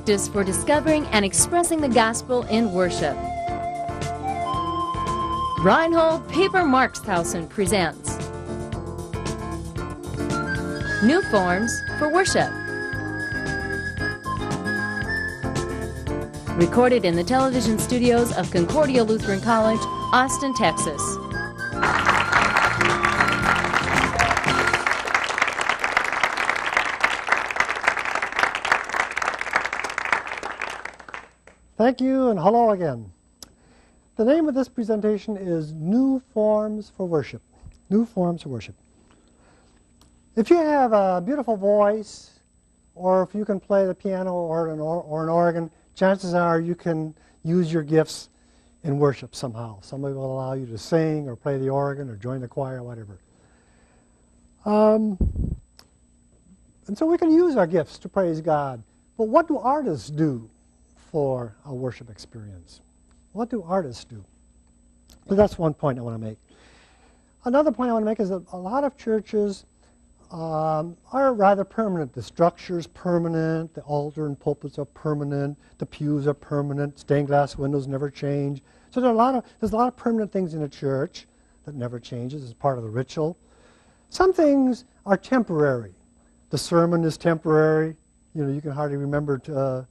practice for discovering and expressing the gospel in worship. Reinhold Marxhausen presents New Forms for Worship. Recorded in the television studios of Concordia Lutheran College, Austin, Texas. Thank you, and hello again. The name of this presentation is New Forms for Worship. New Forms for Worship. If you have a beautiful voice, or if you can play the piano or an organ, chances are you can use your gifts in worship somehow. Somebody will allow you to sing or play the organ or join the choir or whatever. And so we can use our gifts to praise God. But what do artists do for a worship experience? What do artists do? So that's one point I want to make. Another point I want to make is that a lot of churches are rather permanent. The structure's permanent, the altar and pulpits are permanent, the pews are permanent, stained glass windows never change. So there's a lot of permanent things in a church that never changes as part of the ritual. Some things are temporary. The sermon is temporary. You know, you can hardly remember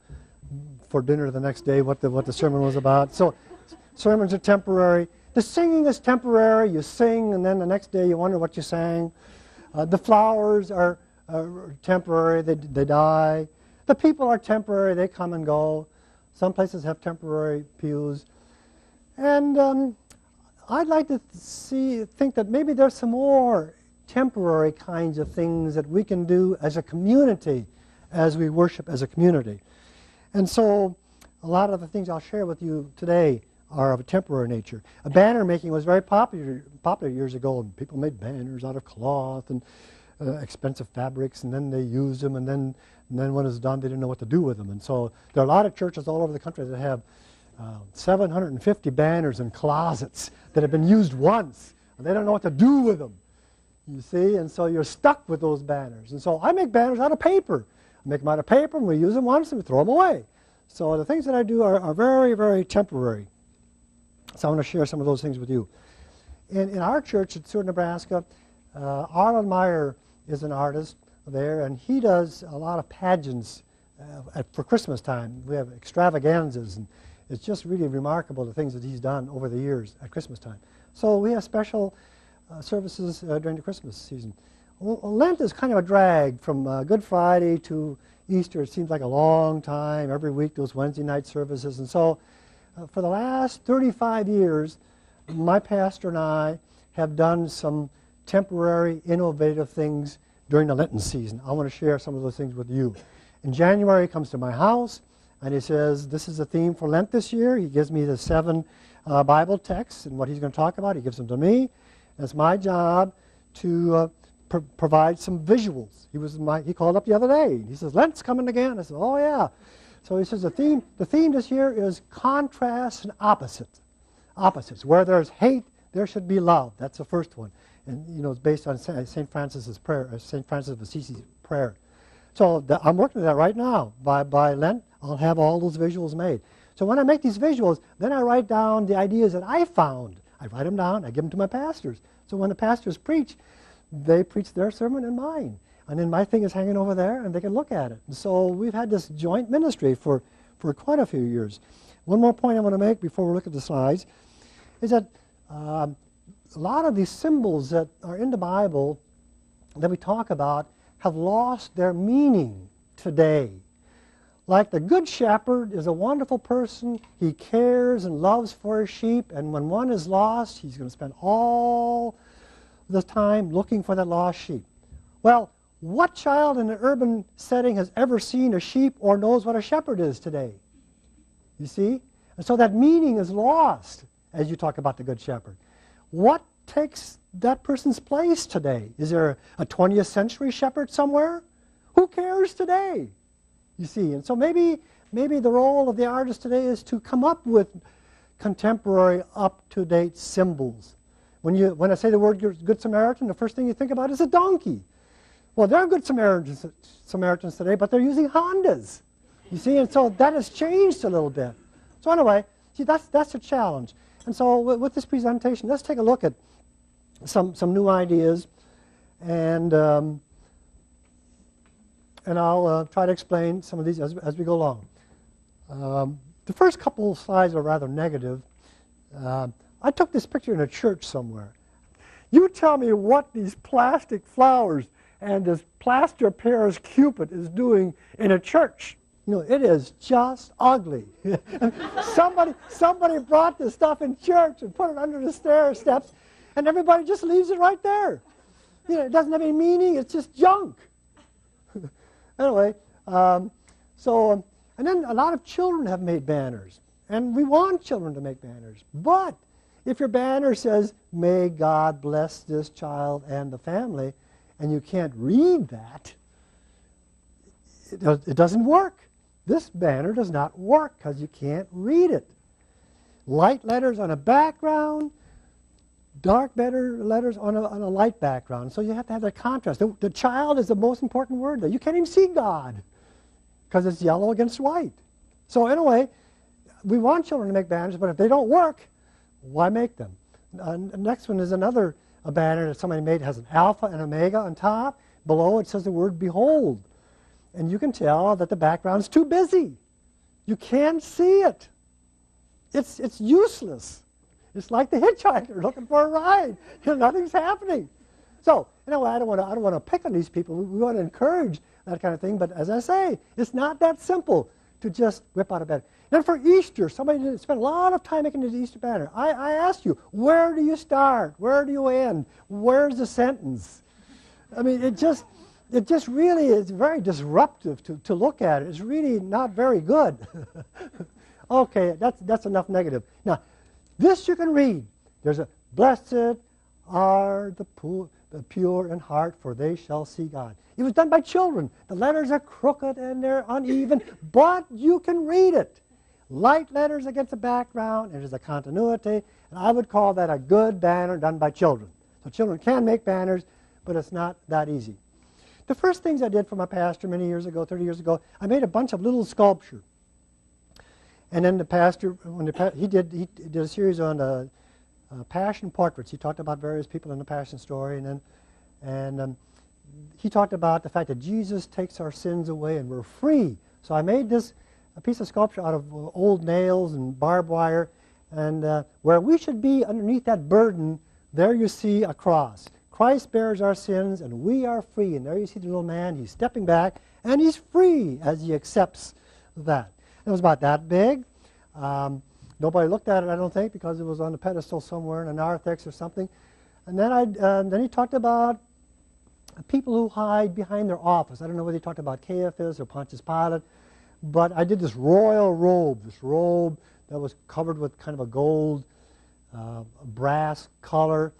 for dinner the next day what the sermon was about. So sermons are temporary. The singing is temporary. You sing and then the next day you wonder what you sang. The flowers are temporary. They die. The people are temporary. They come and go. Some places have temporary pews. And I'd like to think that maybe there's some more temporary kinds of things that we can do as a community as we worship as a community. And so a lot of the things I'll share with you today are of a temporary nature. Banner making was very popular years ago, and people made banners out of cloth and expensive fabrics, and then they used them, and then when it's done, they didn't know what to do with them. And so there are a lot of churches all over the country that have 750 banners in closets that have been used once, and they don't know what to do with them. You see, and so you're stuck with those banners. And so I make banners out of paper. I make them out of paper, and we use them once, and we throw them away. So the things that I do are very, very temporary. So I want to share some of those things with you. In our church at Seward, Nebraska, Arlen Meyer is an artist there, and he does a lot of pageants for Christmas time. We have extravaganzas, and it's just really remarkable the things that he's done over the years at Christmas time. So we have special services during the Christmas season. Lent is kind of a drag from Good Friday to Easter. It seems like a long time. Every week those Wednesday night services. And so for the last 35 years, my pastor and I have done some temporary, innovative things during the Lenten season. I want to share some of those things with you. In January, he comes to my house, and he says, this is the theme for Lent this year. He gives me the 7 Bible texts and what he's going to talk about. He gives them to me. And it's my job to provide some visuals. He called up the other day. He says, Lent's coming again. I said, oh yeah. So he says the theme this year is contrast and opposites. Where there's hate, there should be love. That's the first one. And you know, it's based on St. Francis's prayer, St. Francis of Assisi's prayer. So I'm working on that right now. By Lent, I'll have all those visuals made. So when I make these visuals, then I write down the ideas that I found. I write them down, I give them to my pastors. So when the pastors preach, they preach their sermon and mine. And then my thing is hanging over there, and they can look at it. And so we've had this joint ministry for quite a few years. One more point I want to make before we look at the slides is that a lot of these symbols that are in the Bible that we talk about have lost their meaning today. Like the Good Shepherd is a wonderful person. He cares and loves for his sheep, and when one is lost, he's going to spend all the time looking for that lost sheep. Well, what child in an urban setting has ever seen a sheep or knows what a shepherd is today? You see? And so that meaning is lost as you talk about the Good Shepherd. What takes that person's place today? Is there a 20th century shepherd somewhere? Who cares today? You see, and so maybe the role of the artist today is to come up with contemporary, up-to-date symbols. When I say the word Good Samaritan, the first thing you think about is a donkey. Well, there are Good Samaritans today, but they're using Hondas. You see, and so that has changed a little bit. So anyway, see, that's a challenge. And so with this presentation, let's take a look at some new ideas, and I'll try to explain some of these as we go along. The first couple of slides are rather negative. I took this picture in a church somewhere. You tell me what these plastic flowers and this plaster of Paris Cupid is doing in a church. You know, it is just ugly. somebody brought this stuff in church and put it under the stair steps, and everybody just leaves it right there. You know, it doesn't have any meaning. It's just junk. Anyway, and then a lot of children have made banners, and we want children to make banners. But if your banner says, "May God bless this child and the family," and you can't read that, it doesn't work. This banner does not work because you can't read it. Light letters on a background, dark letters on a light background. So you have to have that contrast. The child is the most important word there. You can't even see God because it's yellow against white. So anyway, we want children to make banners, but if they don't work, why make them? The next one is a banner that somebody made. It has an alpha and omega on top. Below it says the word behold. And you can tell that the background is too busy. You can't see it. It's useless. It's like the hitchhiker looking for a ride. You know, nothing's happening. So, you know, I don't want to pick on these people. We want to encourage that kind of thing. But as I say, it's not that simple to just whip out a banner. Then for Easter, somebody spent a lot of time making the Easter banner. I asked you, where do you start? Where do you end? Where's the sentence? I mean, it just really is very disruptive to look at it. It's really not very good. Okay, that's enough negative. Now, this you can read. There's a, "Blessed are the pure in heart, for they shall see God." It was done by children. The letters are crooked and they're uneven, but you can read it. Light letters against the background, and there's a continuity, and I would call that a good banner done by children. So children can make banners, but it's not that easy. The first things I did for my pastor many years ago, 30 years ago, I made a bunch of little sculpture. And then the pastor, he did a series on passion portraits. He talked about various people in the passion story, and he talked about the fact that Jesus takes our sins away and we're free. So I made a piece of sculpture out of old nails and barbed wire, and where we should be underneath that burden, there you see a cross. Christ bears our sins and we are free. And there you see the little man, he's stepping back, and he's free as he accepts that. It was about that big. Nobody looked at it, I don't think, because it was on a pedestal somewhere in a narthex or something. And then he talked about people who hide behind their office. I don't know whether he talked about Caiaphas or Pontius Pilate, but I did this royal robe, that was covered with kind of a gold, brass color.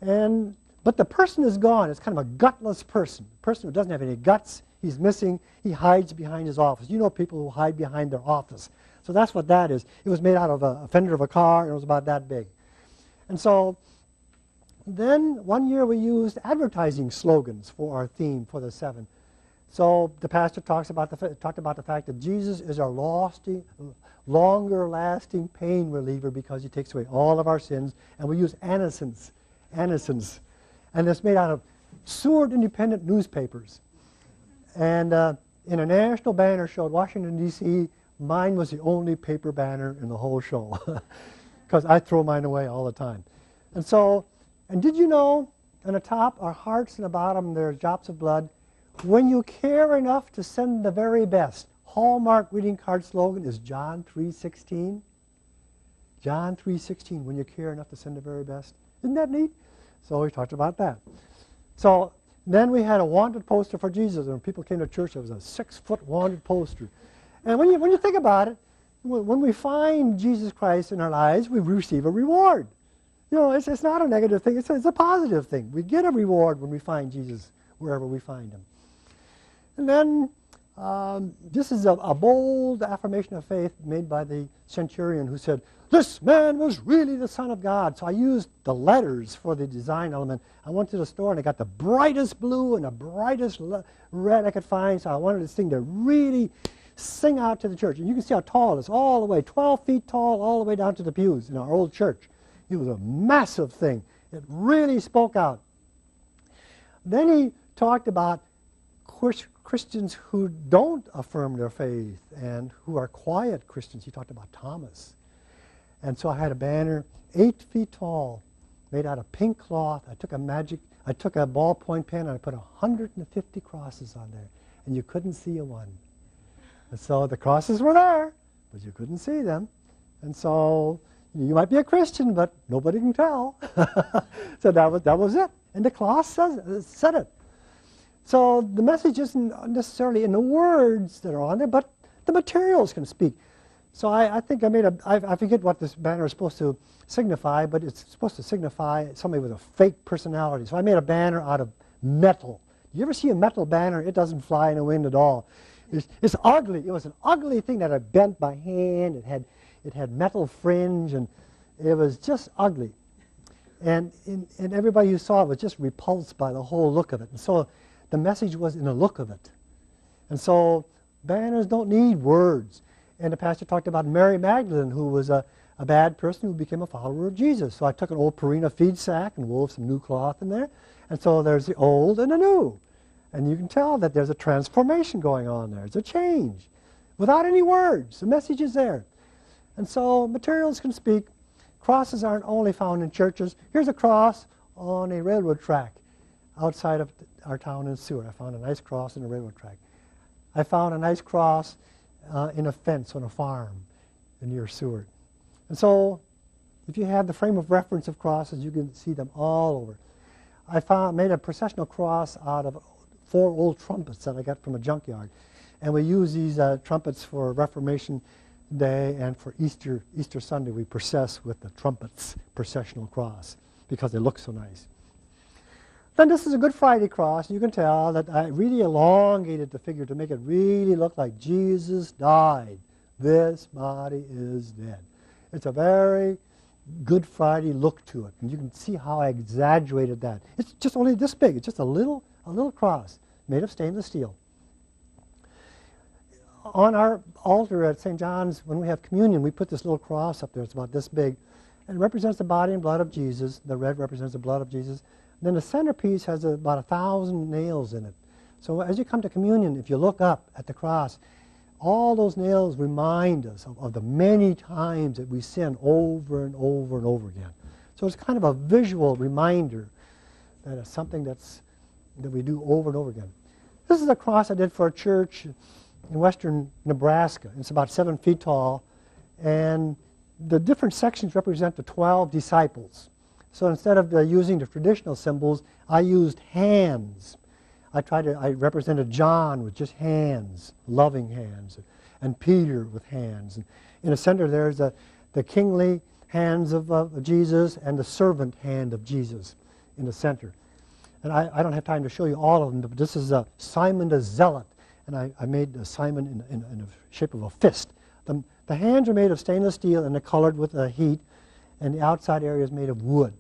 But the person is gone. It's kind of a gutless person. A person who doesn't have any guts. He's missing. He hides behind his office. You know people who hide behind their office. So that's what that is. It was made out of a fender of a car, and it was about that big. And so then one year we used advertising slogans for our theme for the 7. So the pastor talked about the fact that Jesus is our longer-lasting pain reliever because he takes away all of our sins, and we use annocence. And it's made out of Seward Independent newspapers. And in a national banner show at Washington, D.C., mine was the only paper banner in the whole show because I throw mine away all the time. And did you know, on the top are hearts, and the bottom there's drops of blood. When you care enough to send the very best, Hallmark greeting card slogan is John 3:16. John 3:16, when you care enough to send the very best. Isn't that neat? So we talked about that. So then we had a wanted poster for Jesus. And when people came to church, it was a 6-foot wanted poster. And when you think about it, when we find Jesus Christ in our lives, we receive a reward. You know, it's not a negative thing. It's a positive thing. We get a reward when we find Jesus wherever we find him. And then this is a bold affirmation of faith made by the centurion who said, "This man was really the Son of God." So I used the letters for the design element. I went to the store and I got the brightest blue and the brightest red I could find. So I wanted this thing to really sing out to the church. And you can see how tall it is, all the way, 12 feet tall, all the way down to the pews in our old church. It was a massive thing. It really spoke out. Then he talked about Christians who don't affirm their faith and who are quiet Christians. He talked about Thomas. And so I had a banner 8 feet tall, made out of pink cloth. I took a ballpoint pen and I put 150 crosses on there, and you couldn't see a one. And so the crosses were there, but you couldn't see them. And so you might be a Christian, but nobody can tell. So that was it. And the cross said it. So the message isn't necessarily in the words that are on there, but the materials can speak. So I think I forget what this banner is supposed to signify, but it's supposed to signify somebody with a fake personality. So I made a banner out of metal. You ever see a metal banner? It doesn't fly in the wind at all. It's ugly. It was an ugly thing that I bent by hand. It had metal fringe, and it was just ugly. And everybody who saw it was just repulsed by the whole look of it. And so the message was in the look of it. And so banners don't need words. And the pastor talked about Mary Magdalene, who was a bad person who became a follower of Jesus. So I took an old Purina feed sack and wove some new cloth in there. And so there's the old and the new. And you can tell that there's a transformation going on there. It's a change. Without any words. The message is there. And so materials can speak. Crosses aren't only found in churches. Here's a cross on a railroad track outside of our town in Seward. I found a nice cross in a railroad track. I found a nice cross in a fence on a farm near Seward. And so if you have the frame of reference of crosses, you can see them all over. I made a processional cross out of 4 old trumpets that I got from a junkyard. And we use these trumpets for Reformation Day and for Easter Sunday. We process with the trumpets processional cross because they look so nice. Then this is a Good Friday cross. You can tell that I really elongated the figure to make it really look like Jesus died. This body is dead. It's a very Good Friday look to it. And you can see how I exaggerated that. It's just only this big. It's just a little cross made of stainless steel. On our altar at St. John's, when we have communion, we put this little cross up there. It's about this big. And it represents the body and blood of Jesus. The red represents the blood of Jesus. And then the centerpiece has about 1,000 nails in it. So as you come to communion, if you look up at the cross, all those nails remind us of the many times that we sin over and over and over again. So it's kind of a visual reminder that it's something that we do over and over again. This is a cross I did for a church in western Nebraska. It's about 7 feet tall, and the different sections represent the 12 disciples. So instead of using the traditional symbols, I used hands. I represented John with just hands, loving hands, and Peter with hands. And in the center there's the kingly hands of Jesus and the servant hand of Jesus in the center. And I don't have time to show you all of them, but this is Simon the Zealot. And I made Simon in the shape of a fist. The hands are made of stainless steel and they're colored with heat, and the outside area is made of wood.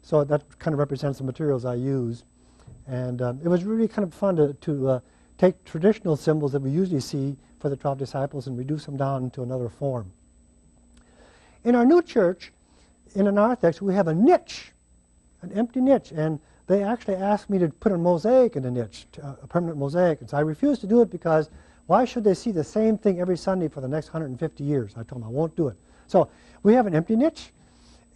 So that kind of represents the materials I use. And it was really kind of fun to take traditional symbols that we usually see for the 12 disciples and reduce them down into another form. In our new church, in a narthex, we have a niche, an empty niche. And they actually asked me to put a mosaic in the niche, a permanent mosaic. And so I refused to do it because why should they see the same thing every Sunday for the next 150 years? I told them I won't do it. So we have an empty niche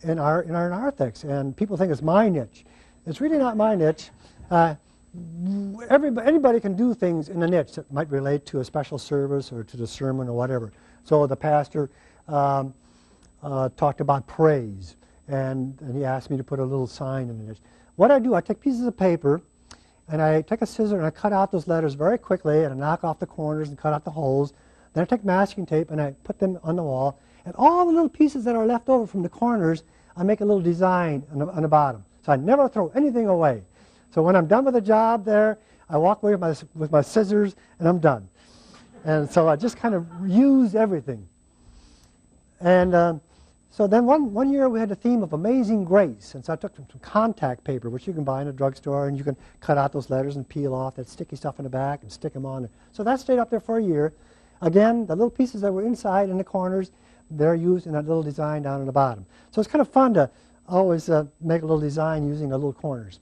in our narthex, and people think it's my niche. It's really not my niche. Anybody can do things in a niche that might relate to a special service or to the sermon or whatever. So the pastor talked about praise, and he asked me to put a little sign in the niche. What I do, I take pieces of paper, and I take a scissor and I cut out those letters very quickly, and I knock off the corners and cut out the holes. Then I take masking tape and I put them on the wall, and all the little pieces that are left over from the corners, I make a little design on the bottom. So I never throw anything away. So when I'm done with the job there, I walk away with my scissors and I'm done. And so I just kind of use everything. And so then one year we had the theme of Amazing Grace. And so I took some contact paper, which you can buy in a drugstore, and you can cut out those letters and peel off that sticky stuff in the back and stick them on. So that stayed up there for a year. Again, the little pieces that were inside in the corners, they're used in that little design down at the bottom. So it's kind of fun to always make a little design using the little corners.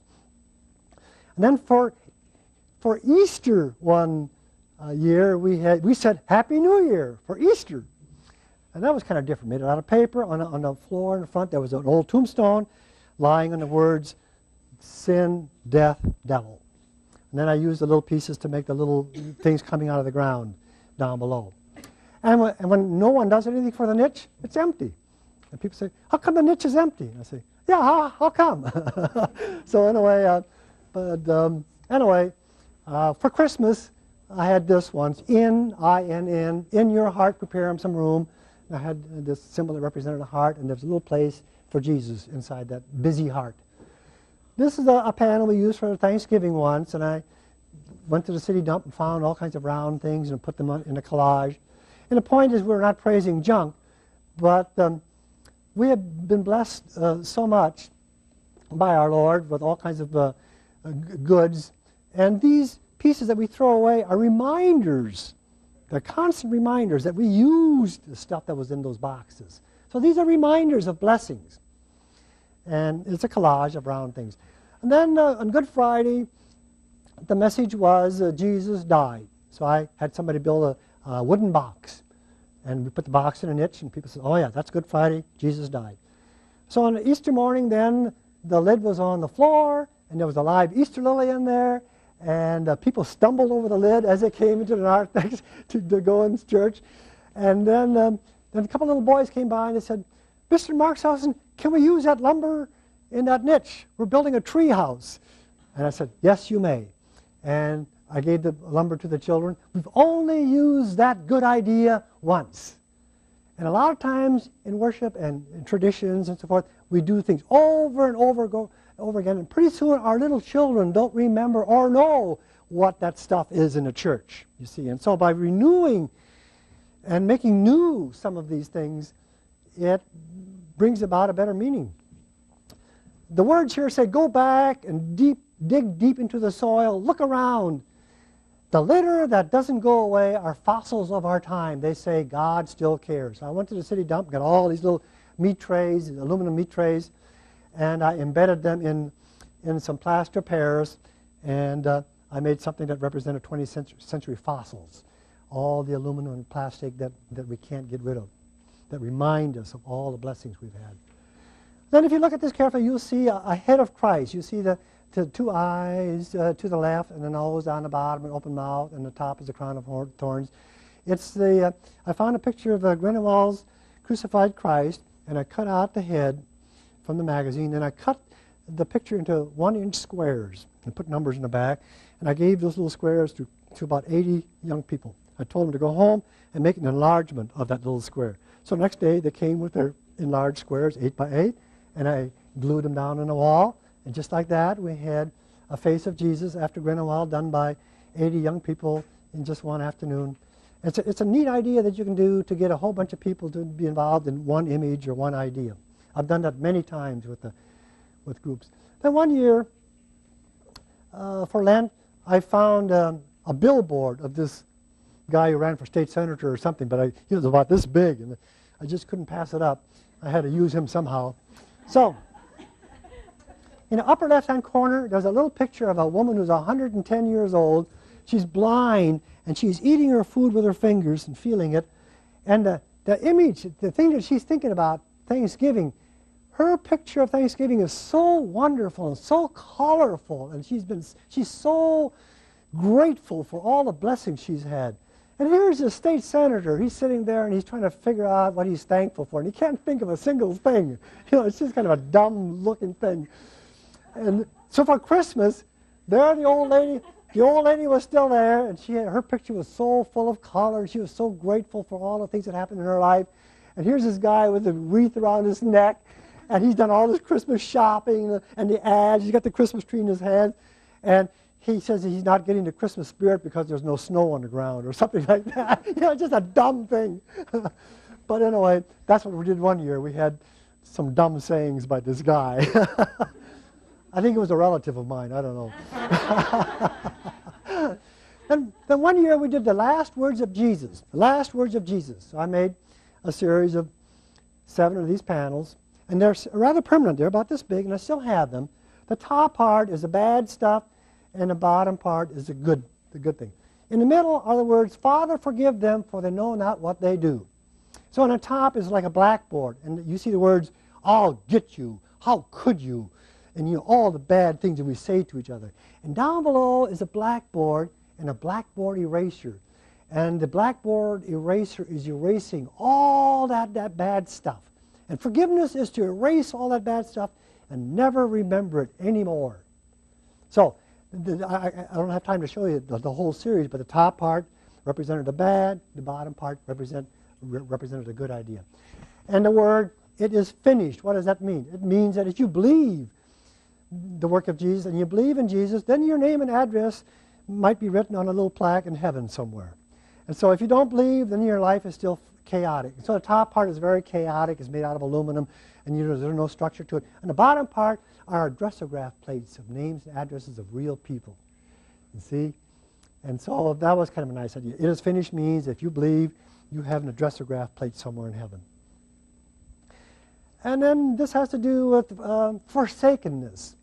And then for Easter one year, we said Happy New Year for Easter. And that was kind of different. Made it out of paper. On the floor in the front, there was an old tombstone lying on the words sin, death, devil. And then I used the little pieces to make the little things coming out of the ground down below. And when no one does anything for the niche, it's empty. And people say, how come the niche is empty? And I say, yeah, how come? So anyway, for Christmas, I had this once, in your heart prepare him some room. And I had this symbol that represented a heart, and there's a little place for Jesus inside that busy heart. This is a panel we used for Thanksgiving once, and I went to the city dump and found all kinds of round things and put them in a collage. And the point is, we're not praising junk, but we have been blessed so much by our Lord with all kinds of goods. And these pieces that we throw away are reminders. They're constant reminders that we used the stuff that was in those boxes. So these are reminders of blessings. And it's a collage of round things. And then on Good Friday, the message was Jesus died. So I had somebody build a wooden box. And we put the box in a niche, and people said, oh yeah, that's Good Friday, Jesus died. So on Easter morning then, the lid was on the floor, and there was a live Easter lily in there, and people stumbled over the lid as they came into the narthex to go in church. And then a couple little boys came by and they said, Mr. Marxhausen, can we use that lumber in that niche? We're building a tree house. And I said, yes, you may. And I gave the lumber to the children. We've only used that good idea once. And a lot of times in worship and in traditions and so forth, we do things over and over again. And pretty soon our little children don't remember or know what that stuff is in the church, you see. And so by renewing and making new some of these things, it brings about a better meaning. The words here say, go back and dig deep into the soil, look around. The litter that doesn't go away are fossils of our time. They say God still cares. So I went to the city dump, got all these little meat trays, aluminum meat trays, and I embedded them in some plaster pears, and I made something that represented 20th century fossils. All the aluminum and plastic that we can't get rid of, that remind us of all the blessings we've had. Then if you look at this carefully, you'll see a head of Christ. You see the two eyes to the left, and the nose on the bottom, an open mouth, and the top is the crown of thorns. It's I found a picture of Greenwald's crucified Christ, and I cut out the head from the magazine, and I cut the picture into 1-inch squares and put numbers in the back, and I gave those little squares to about 80 young people. I told them to go home and make an enlargement of that little square. So next day they came with their enlarged squares, 8 by 8, and I glued them down on the wall. And just like that, we had a face of Jesus after Greenwald done by 80 young people in just one afternoon. It's a neat idea that you can do to get a whole bunch of people to be involved in one image or one idea. I've done that many times with groups. Then one year, for Lent, I found a billboard of this guy who ran for state senator or something, but he was about this big, and I just couldn't pass it up. I had to use him somehow. So, in the upper left-hand corner, there's a little picture of a woman who's 110 years old. She's blind, and she's eating her food with her fingers and feeling it. And the image, the thing that she's thinking about, Thanksgiving, her picture of Thanksgiving is so wonderful and so colorful, and she's so grateful for all the blessings she's had. And here's the state senator. He's sitting there, and he's trying to figure out what he's thankful for, and he can't think of a single thing. You know, it's just kind of a dumb-looking thing. And so for Christmas, there the old lady was still there, and her picture was so full of color. She was so grateful for all the things that happened in her life. And here's this guy with a wreath around his neck, and he's done all this Christmas shopping and the ads. He's got the Christmas tree in his hand, and he says he's not getting the Christmas spirit because there's no snow on the ground or something like that. You know, just a dumb thing. But anyway, that's what we did one year. We had some dumb sayings by this guy. I think it was a relative of mine. I don't know. Then one year we did the last words of Jesus. The last words of Jesus. So I made a series of 7 of these panels. And they're rather permanent. They're about this big, and I still have them. The top part is the bad stuff, and the bottom part is the good thing. In the middle are the words, Father, forgive them, for they know not what they do. So on the top is like a blackboard, and you see the words, I'll get you, how could you, and you know, all the bad things that we say to each other. And down below is a blackboard and a blackboard eraser. And the blackboard eraser is erasing all that bad stuff. And forgiveness is to erase all that bad stuff and never remember it anymore. So I don't have time to show you the whole series, but the top part represented the bad, the bottom part represented a good idea. And the word, it is finished. What does that mean? It means that if you believe the work of Jesus and you believe in Jesus, then your name and address might be written on a little plaque in heaven somewhere. And so if you don't believe, then your life is still chaotic. So the top part is very chaotic. It's made out of aluminum, and there's no structure to it. And the bottom part are addressograph plates of names and addresses of real people. You see? And so that was kind of a nice idea. It is finished means if you believe, you have an addressograph plate somewhere in heaven. And then this has to do with forsakenness.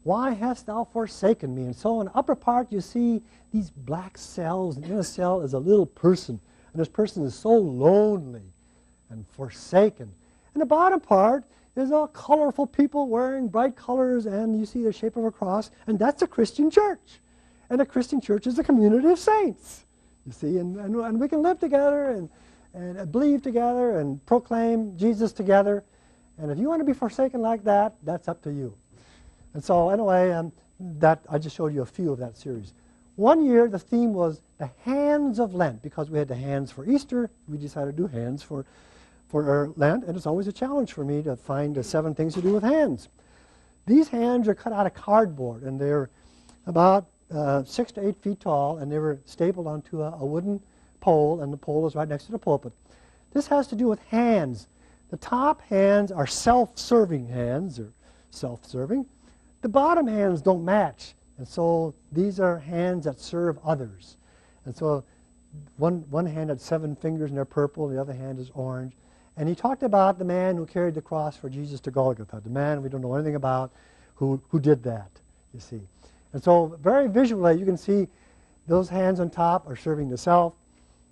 Why hast thou forsaken me? And so in the upper part you see these black cells, and in a cell is a little person. And this person is so lonely and forsaken. And the bottom part is all colorful people wearing bright colors, and you see the shape of a cross, and that's a Christian church. And a Christian church is a community of saints, you see, and we can live together and believe together and proclaim Jesus together. And if you want to be forsaken like that, that's up to you. And so anyway, that I just showed you a few of that series. One year the theme was the hands of Lent. Because we had the hands for Easter, we decided to do hands for our Lent, and it's always a challenge for me to find the 7 things to do with hands. These hands are cut out of cardboard, and they're about 6 to 8 feet tall, and they were stapled onto a wooden pole, and the pole is right next to the pulpit. This has to do with hands. The top hands are self-serving hands, or self-serving. The bottom hands don't match, and so these are hands that serve others. And so one hand had 7 fingers, and they're purple, and the other hand is orange. And he talked about the man who carried the cross for Jesus to Golgotha, the man we don't know anything about who did that, you see. And so very visually, you can see those hands on top are serving the self,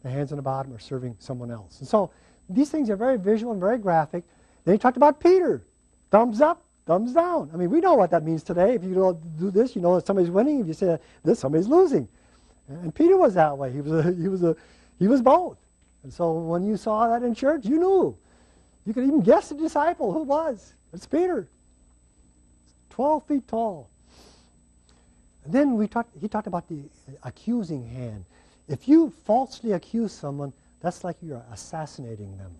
the hands on the bottom are serving someone else. And so these things are very visual and very graphic. Then he talked about Peter, thumbs up, thumbs down. I mean, we know what that means today. If you don't do this, you know that somebody's winning. If you say this, somebody's losing. And Peter was that way. He was both. And so when you saw that in church, you knew. You could even guess the disciple who it was. It's Peter. 12 feet tall. And then he talked about the accusing hand. If you falsely accuse someone, that's like you're assassinating them.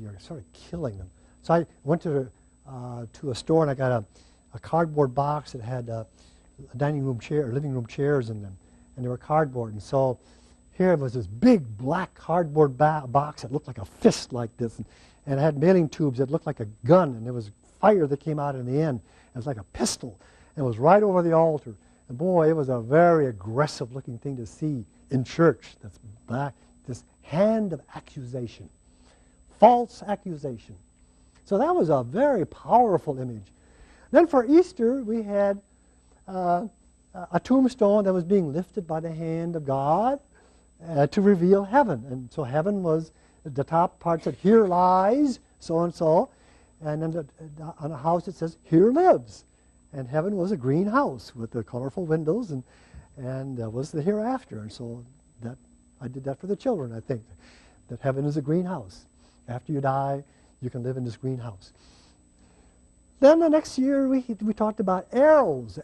You're sort of killing them. So I went to a store, and I got a cardboard box that had a dining room chair, or living room chairs in them, and they were cardboard. And so here was this big black cardboard box that looked like a fist like this, and it had mailing tubes that looked like a gun, and there was fire that came out in the end. It was like a pistol, and it was right over the altar. And boy, it was a very aggressive-looking thing to see in church. That's black, this hand of accusation, false accusation. So that was a very powerful image. Then for Easter, we had a tombstone that was being lifted by the hand of God to reveal heaven. And so heaven was, the top part said, here lies so-and-so. And then on a house it says, here lives. And heaven was a green house with the colorful windows, and was the hereafter. And so that I did that for the children, I think, that heaven is a green house. After you die, you can live in this green house. Then the next year we talked about arrows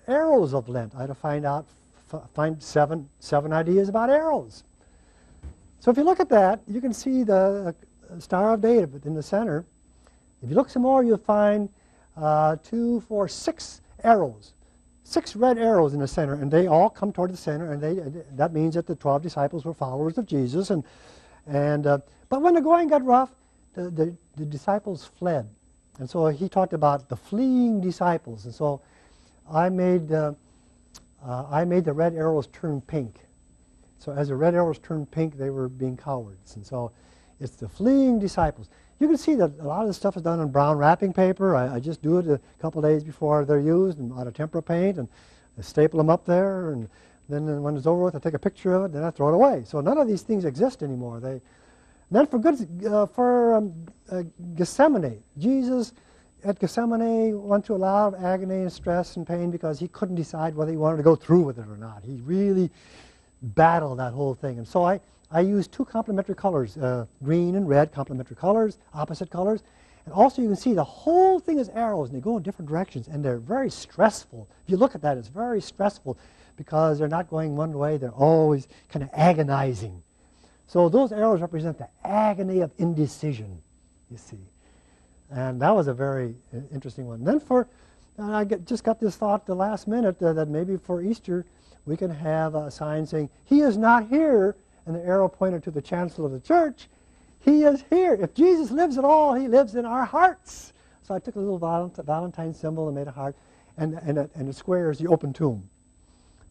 of Lent. I had to find seven ideas about arrows. So if you look at that, you can see the Star of David in the center. If you look some more, you'll find 2, 4, 6 arrows. 6 red arrows in the center, and they all come toward the center, and that means that the 12 disciples were followers of Jesus. But when the going got rough, the disciples fled. And so he talked about the fleeing disciples. And so I made the red arrows turn pink. So as the red arrows turned pink, they were being cowards. And so it's the fleeing disciples. You can see that a lot of this stuff is done on brown wrapping paper. I just do it a couple days before they're used, and out of tempera paint, and I staple them up there, and then when it's over with, I take a picture of it, then I throw it away. So none of these things exist anymore. Then for Gethsemane, Jesus at Gethsemane went through a lot of agony and stress and pain because he couldn't decide whether he wanted to go through with it or not. He really battled that whole thing. And so I used two complementary colors, green and red, complementary colors, opposite colors. And also you can see the whole thing is arrows, and they go in different directions, and they're very stressful. If you look at that, it's very stressful because they're not going one way, they're always kind of agonizing. So those arrows represent the agony of indecision, you see. And that was a very interesting one. Then just got this thought the last minute that maybe for Easter we can have a sign saying, "He is not here," and the arrow pointed to the chancel of the church. He is here. If Jesus lives at all, he lives in our hearts. So I took a little Valentine symbol and made a heart, and the square is the open tomb.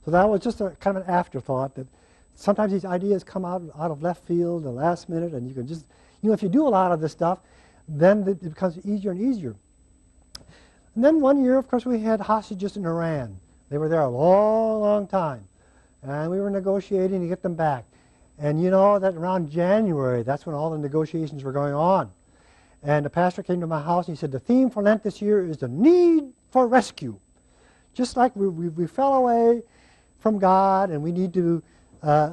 So that was just a kind of an afterthought that sometimes these ideas come out of left field, the last minute, and you can just, if you do a lot of this stuff, then it becomes easier and easier. And then one year, of course, we had hostages in Iran. They were there a long, long time, and we were negotiating to get them back. And you know that around January, that's when all the negotiations were going on. And the pastor came to my house and he said, the theme for Lent this year is the need for rescue. Just like we fell away from God and we need to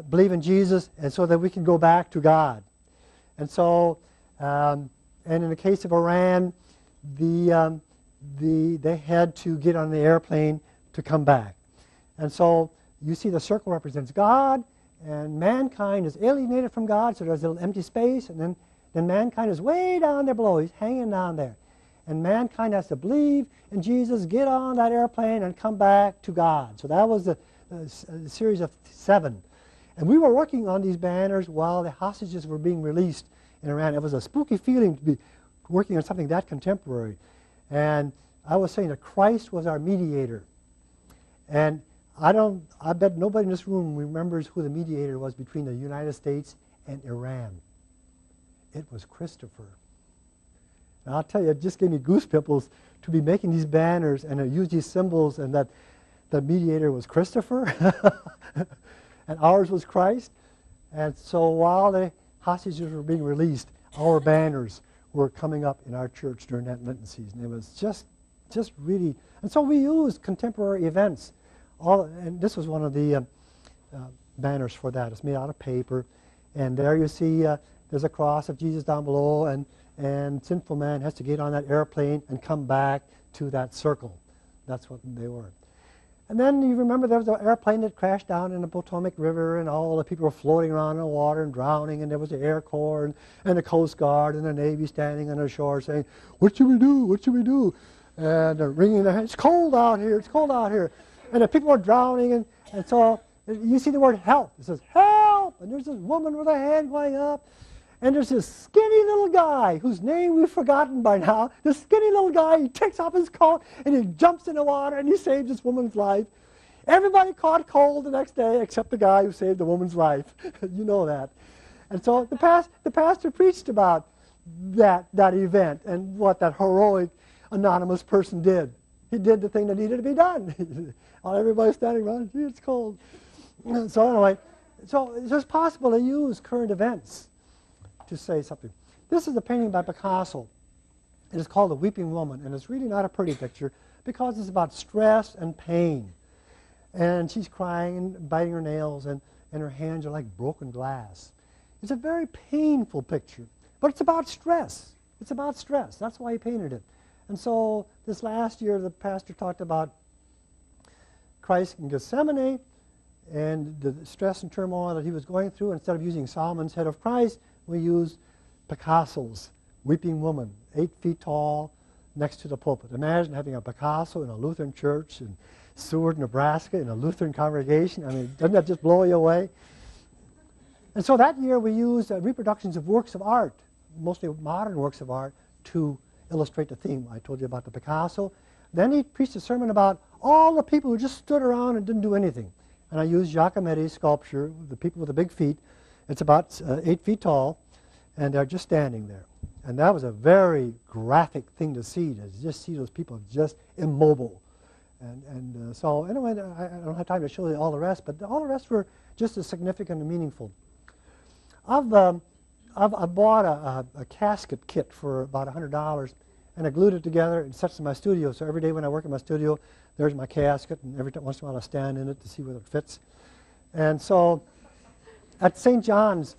believe in Jesus and so that we can go back to God. And so, and in the case of Iran, they had to get on the airplane to come back. And so you see the circle represents God, and mankind is alienated from God, so there's a little empty space, and then mankind is way down there below. He's hanging down there. And mankind has to believe in Jesus, get on that airplane, and come back to God. So that was the series of 7. And we were working on these banners while the hostages were being released in Iran. It was a spooky feeling to be working on something that contemporary. And I was saying that Christ was our mediator. And I bet nobody in this room remembers who the mediator was between the United States and Iran. It was Christopher. And I'll tell you, it just gave me goose pimples to be making these banners and use these symbols, and that the mediator was Christopher and ours was Christ. And so while the hostages were being released, our banners were coming up in our church during that Lenten season. It was just really, and so we used contemporary events. And this was one of the banners for that. It's made out of paper, and there you see there's a cross of Jesus down below, and sinful man has to get on that airplane and come back to that circle. That's what they were. And then you remember there was an airplane that crashed down in the Potomac River, and all the people were floating around in the water and drowning, and there was the Air Corps and the Coast Guard and the Navy standing on the shore saying, "What should we do? What should we do?" And they're wringing their hands, "It's cold out here, it's cold out here." And the people are drowning, and so you see the word help. It says, "Help!" And there's this woman with her hand going up, and there's this skinny little guy whose name we've forgotten by now. This skinny little guy, he takes off his coat, and he jumps in the water, and he saves this woman's life. Everybody caught cold the next day except the guy who saved the woman's life. You know that. And so the pastor preached about that event and what that heroic anonymous person did. He did the thing that needed to be done. While everybody's standing around, gee, it's cold. So anyway, so it's just possible to use current events to say something. This is a painting by Picasso. It is called The Weeping Woman, and it's really not a pretty picture because it's about stress and pain. And she's crying and biting her nails, and her hands are like broken glass. It's a very painful picture, but it's about stress. It's about stress. That's why he painted it. And so this last year, the pastor talked about Christ in Gethsemane and the stress and turmoil that he was going through. Instead of using Solomon's head of Christ, we used Picasso's Weeping Woman, 8 feet tall, next to the pulpit. Imagine having a Picasso in a Lutheran church in Seward, Nebraska, in a Lutheran congregation. I mean, doesn't that just blow you away? And so that year we used reproductions of works of art, mostly modern works of art, to illustrate the theme. I told you about the Picasso. Then he preached a sermon about all the people who just stood around and didn't do anything. and I used Giacometti's sculpture, the people with the big feet. It's about 8 feet tall, and they're just standing there. And that was a very graphic thing to see, to just see those people just immobile. And so anyway, I don't have time to show you all the rest, but all the rest were just as significant and meaningful. I bought a casket kit for about $100, and I glued it together and set it in my studio. So every day when I work in my studio, there's my casket, and every once in a while I stand in it to see whether it fits. And so at St. John's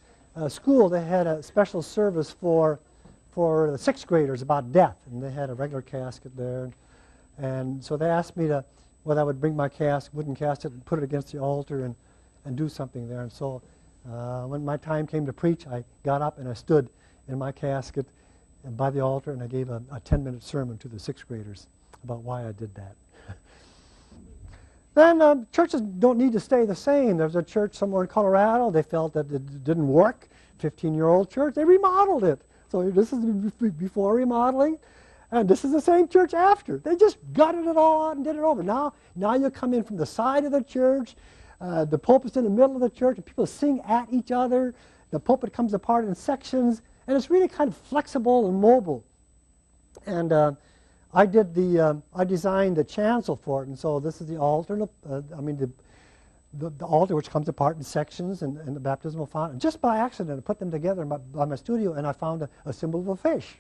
School, they had a special service for the 6th graders about death, and they had a regular casket there. And so they asked me whether I would bring my wooden casket and put it against the altar and do something there. And so when my time came to preach, I got up and I stood in my casket and by the altar, and I gave a 10-minute sermon to the 6th graders about why I did that. Then churches don't need to stay the same. There's a church somewhere in Colorado. They felt that it didn't work. 15-year-old church. They remodeled it. So this is before remodeling. And this is the same church after. They just gutted it all out and did it over. Now you come in from the side of the church. The pulpit's in the middle of the church, and people sing at each other. The pulpit comes apart in sections, and it's really kind of flexible and mobile. And I designed the chancel for it, and so this is the altar. The altar, which comes apart in sections, and the baptismal font. And just by accident, I put them together by my studio, and I found a symbol of a fish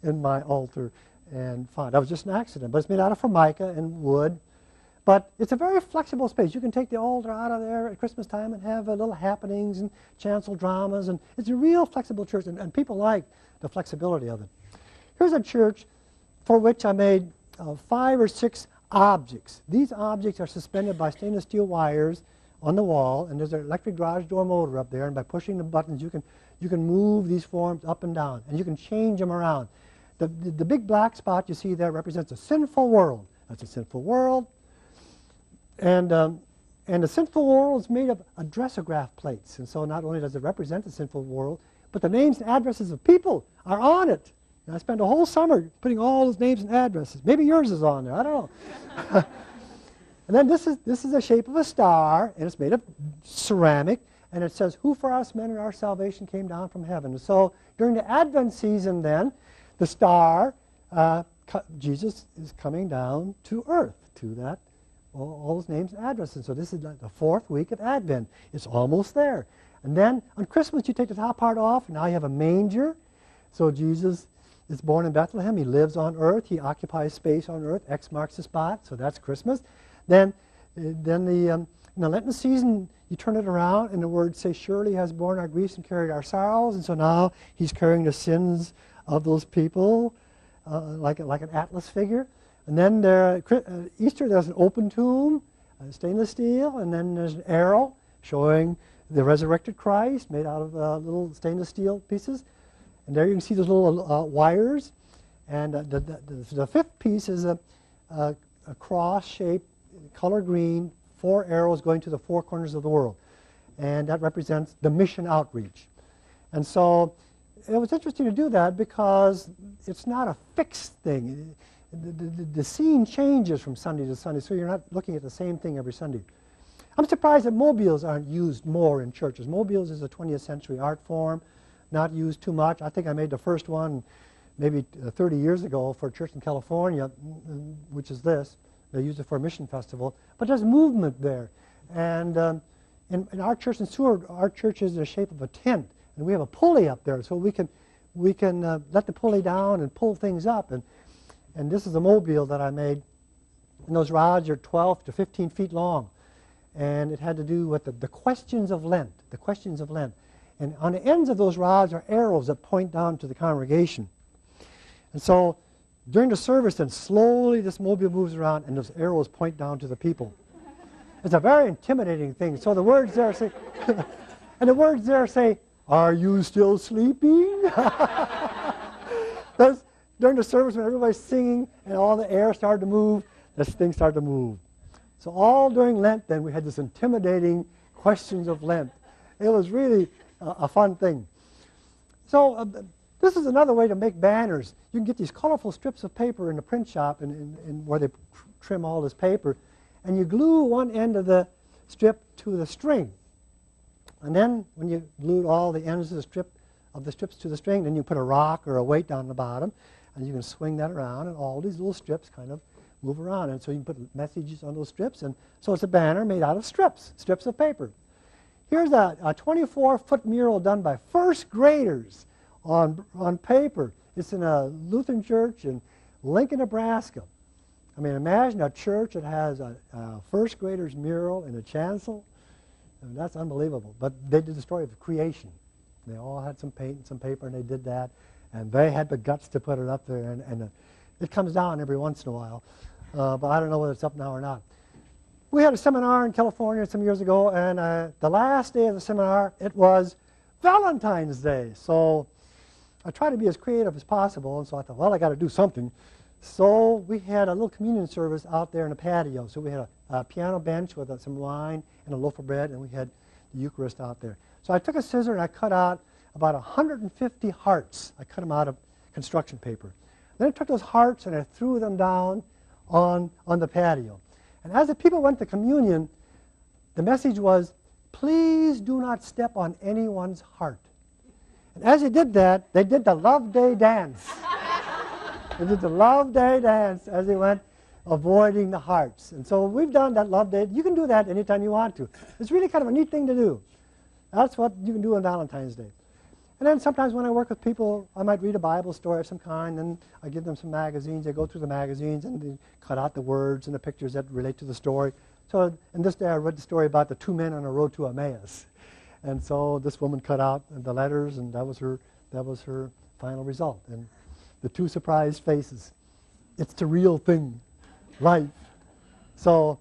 in my altar and font. That was just an accident, but it's made out of formica and wood. But it's a very flexible space. You can take the altar out of there at Christmas time and have little happenings and chancel dramas, and it's a real flexible church, and people like the flexibility of it. Here's a church for which I made 5 or 6 objects. These objects are suspended by stainless steel wires on the wall, and there's an electric garage door motor up there, and by pushing the buttons you can move these forms up and down, and you can change them around. The big black spot you see there represents a sinful world. That's a sinful world. And the sinful world is made of addressograph plates, and so not only does it represent the sinful world, but the names and addresses of people are on it. And I spent a whole summer putting all those names and addresses. Maybe yours is on there. I don't know. And then this is the shape of a star, and it's made of ceramic, and it says, "Who for us men in our salvation came down from heaven." And so during the Advent season then, the star, Jesus is coming down to earth, to that, all those names and addresses. So this is like the 4th week of Advent. It's almost there. And then on Christmas you take the top part off, and now you have a manger. So Jesus is born in Bethlehem. He lives on earth. He occupies space on earth. X marks the spot. So that's Christmas. Then in the Lenten season, you turn it around, and the words say, "Surely he has borne our griefs and carried our sorrows." And so now he's carrying the sins of those people, like an Atlas figure. And then Easter, there's an open tomb, stainless steel, and then there's an arrow showing the resurrected Christ made out of little stainless steel pieces. And there you can see those little wires. And the 5th piece is a cross-shaped, color green, 4 arrows going to the 4 corners of the world. And that represents the mission outreach. And so it was interesting to do that because it's not a fixed thing. The scene changes from Sunday to Sunday, so you're not looking at the same thing every Sunday. I'm surprised that mobiles aren't used more in churches. Mobiles is a 20th century art form, not used too much. I think I made the first one maybe 30 years ago for a church in California, which is this. They used it for a mission festival. But there's movement there. And in our church in Seward, our church is in the shape of a tent, and we have a pulley up there, so we can let the pulley down and pull things up. And this is a mobile that I made, and those rods are 12 to 15 feet long. And it had to do with the questions of Lent, the questions of Lent. And on the ends of those rods are arrows that point down to the congregation. And so during the service, then slowly this mobile moves around, and those arrows point down to the people. It's a very intimidating thing. So the words there say, and the words there say, "Are you still sleeping?" During the service, when everybody's singing and all the air started to move, this thing started to move. So all during Lent, then, we had this intimidating questions of Lent. It was really a fun thing. So this is another way to make banners. You can get these colorful strips of paper in the print shop and where they trim all this paper, and you glue one end of the strip to the string. And then when you glued all the ends of the strips to the string, then you put a rock or a weight down the bottom, and you can swing that around, and all these little strips kind of move around. And so you can put messages on those strips, and so it's a banner made out of strips of paper. Here's a 24-foot mural done by first graders on paper. It's in a Lutheran church in Lincoln, Nebraska. I mean, imagine a church that has a first grader's mural in a chancel. I mean, that's unbelievable. But they did the story of creation. They all had some paint and some paper, and they did that. And they had the guts to put it up there. And it comes down every once in a while. But I don't know whether it's up now or not. We had a seminar in California some years ago, and the last day of the seminar, it was Valentine's Day. So I tried to be as creative as possible, and so I thought, well, I got to do something. So we had a little communion service out there in the patio. So we had a piano bench with some wine and a loaf of bread, and we had the Eucharist out there. So I took a scissor and I cut out about 150 hearts. I cut them out of construction paper. Then I took those hearts and I threw them down on the patio. And as the people went to communion, the message was, please do not step on anyone's heart. And as they did that, they did the Love Day dance. They did the Love Day dance as they went, avoiding the hearts. And so we've done that Love Day. You can do that anytime you want to. It's really kind of a neat thing to do. That's what you can do on Valentine's Day. And then sometimes when I work with people, I might read a Bible story of some kind, and I give them some magazines. They go through the magazines, and they cut out the words and the pictures that relate to the story. So in this day, I read the story about the two men on a road to Emmaus. And so this woman cut out the letters, and that was her final result. And the two surprised faces. It's the real thing, life. So,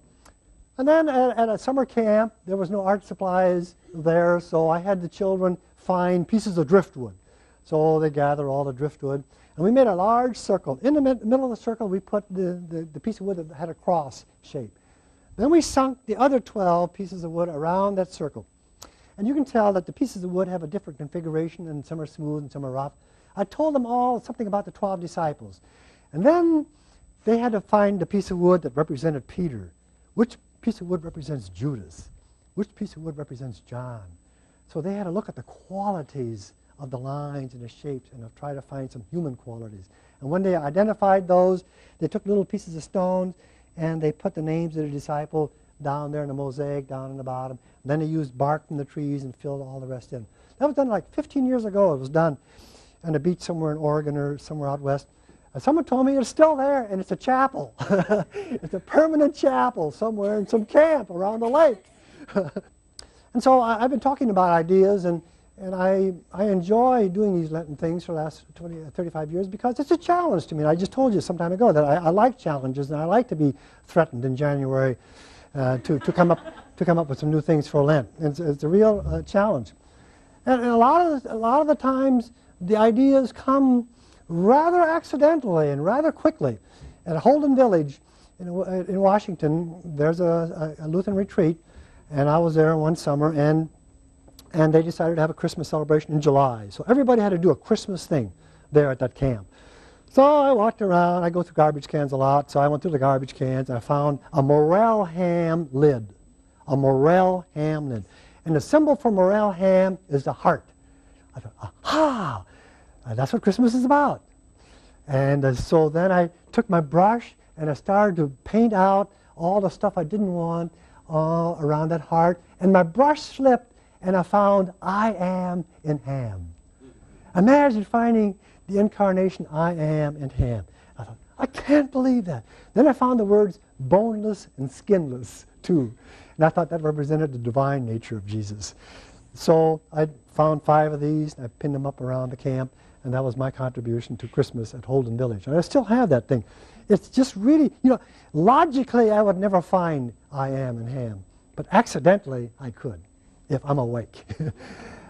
and then at a summer camp, there was no art supplies there, so I had the children find pieces of driftwood. So they gathered all the driftwood, and we made a large circle. In the middle of the circle, we put the piece of wood that had a cross shape. Then we sunk the other 12 pieces of wood around that circle. And you can tell that the pieces of wood have a different configuration, and some are smooth and some are rough. I told them all something about the 12 disciples. And then they had to find the piece of wood that represented Peter. Which piece of wood represents Judas? Which piece of wood represents John? So they had to look at the qualities of the lines and the shapes and try to find some human qualities. And when they identified those, they took little pieces of stone and they put the names of the disciple down there in the mosaic, down in the bottom. And then they used bark from the trees and filled all the rest in. That was done like 15 years ago. It was done on a beach somewhere in Oregon or somewhere out west. And someone told me it's still there, and it's a chapel. It's a permanent chapel somewhere in some camp around the lake. And so I've been talking about ideas, and I enjoy doing these Lenten things for the last 35 years because it's a challenge to me. I just told you some time ago that I like challenges, and I like to be threatened in January to come up with some new things for Lent. It's a real challenge. And a lot of the times, the ideas come rather accidentally and rather quickly. At Holden Village in Washington, there's a Lutheran retreat, and I was there one summer, and they decided to have a Christmas celebration in July. So everybody had to do a Christmas thing there at that camp. So I walked around. I go through garbage cans a lot, so I went through the garbage cans, and I found a morel ham lid. A morel ham lid. And the symbol for morel ham is the heart. I thought, aha! That's what Christmas is about. And so then I took my brush and I started to paint out all the stuff I didn't want around that heart. And my brush slipped and I found I am in ham. Imagine finding the incarnation I am in ham. I thought, I can't believe that. Then I found the words boneless and skinless too. And I thought that represented the divine nature of Jesus. So I found 5 of these, and I pinned them up around the camp, and that was my contribution to Christmas at Holden Village. And I still have that thing. It's just really, logically I would never find I am in ham, but accidentally I could, if I'm awake.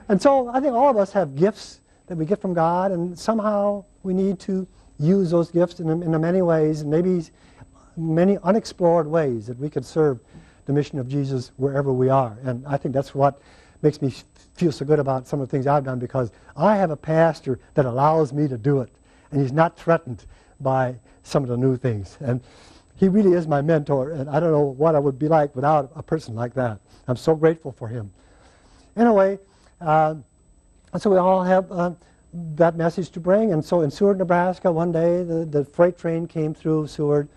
And so I think all of us have gifts that we get from God, and somehow we need to use those gifts in the many ways, and maybe many unexplored ways that we could serve the mission of Jesus wherever we are. And I think that's what makes me feel so good about some of the things I've done, because I have a pastor that allows me to do it, and he's not threatened by some of the new things. And he really is my mentor, and I don't know what I would be like without a person like that. I'm so grateful for him. Anyway, so we all have that message to bring. And so in Seward, Nebraska, one day the freight train came through Seward,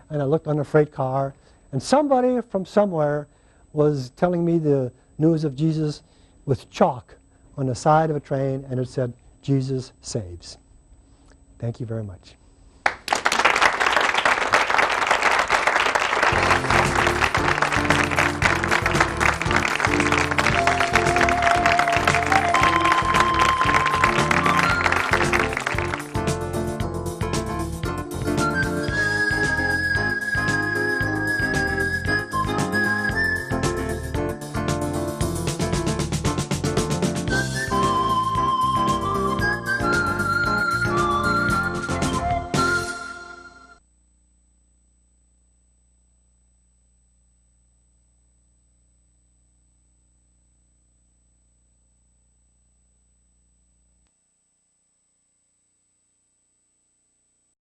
and I looked on the freight car, and somebody from somewhere was telling me the news of Jesus with chalk on the side of a train, and it said, "Jesus saves." Thank you very much.